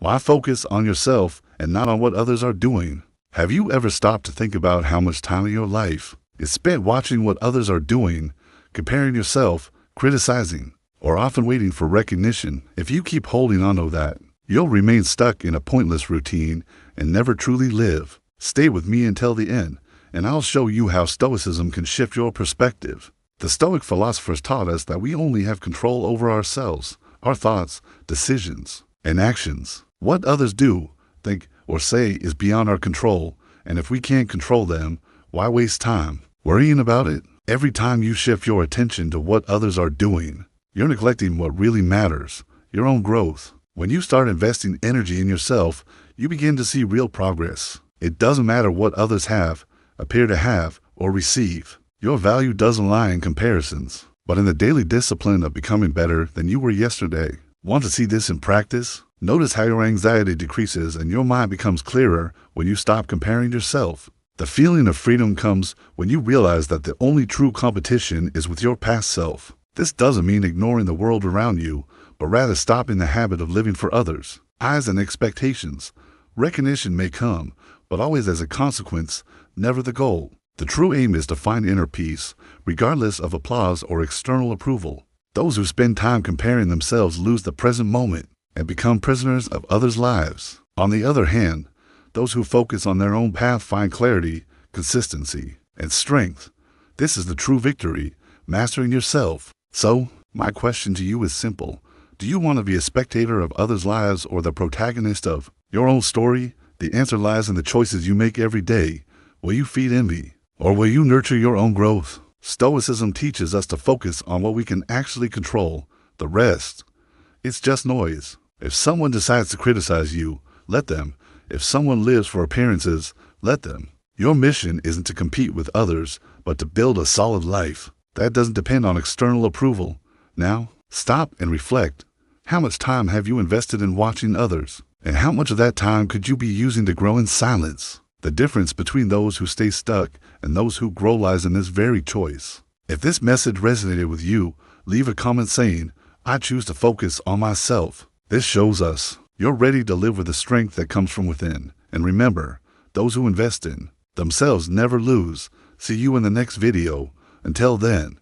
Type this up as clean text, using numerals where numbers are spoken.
Why focus on yourself and not on what others are doing? Have you ever stopped to think about how much time in your life is spent watching what others are doing, comparing yourself, criticizing, or often waiting for recognition? If you keep holding on to that, you'll remain stuck in a pointless routine and never truly live. Stay with me until the end, and I'll show you how Stoicism can shift your perspective. The Stoic philosophers taught us that we only have control over ourselves, our thoughts, decisions, and actions. What others do, think, or say is beyond our control, and if we can't control them, why waste time worrying about it? Every time you shift your attention to what others are doing, you're neglecting what really matters, your own growth. When you start investing energy in yourself, you begin to see real progress. It doesn't matter what others have, appear to have, or receive. Your value doesn't lie in comparisons, but in the daily discipline of becoming better than you were yesterday. Want to see this in practice? Notice how your anxiety decreases and your mind becomes clearer when you stop comparing yourself. The feeling of freedom comes when you realize that the only true competition is with your past self. This doesn't mean ignoring the world around you, but rather stopping the habit of living for others' eyes and expectations. Recognition may come, but always as a consequence, never the goal. The true aim is to find inner peace, regardless of applause or external approval. Those who spend time comparing themselves lose the present moment and become prisoners of others' lives. On the other hand, those who focus on their own path find clarity, consistency, and strength. This is the true victory, mastering yourself. So, my question to you is simple. Do you want to be a spectator of others' lives or the protagonist of your own story? The answer lies in the choices you make every day. Will you feed envy, or will you nurture your own growth? Stoicism teaches us to focus on what we can actually control. The rest, it's just noise. If someone decides to criticize you, let them. If someone lives for appearances, let them. Your mission isn't to compete with others, but to build a solid life. That doesn't depend on external approval. Now, stop and reflect. How much time have you invested in watching others? And how much of that time could you be using to grow in silence? The difference between those who stay stuck and those who grow lies in this very choice. If this message resonated with you, leave a comment saying, "I choose to focus on myself." This shows us you're ready to live with the strength that comes from within. And remember, those who invest in themselves never lose. See you in the next video. Until then.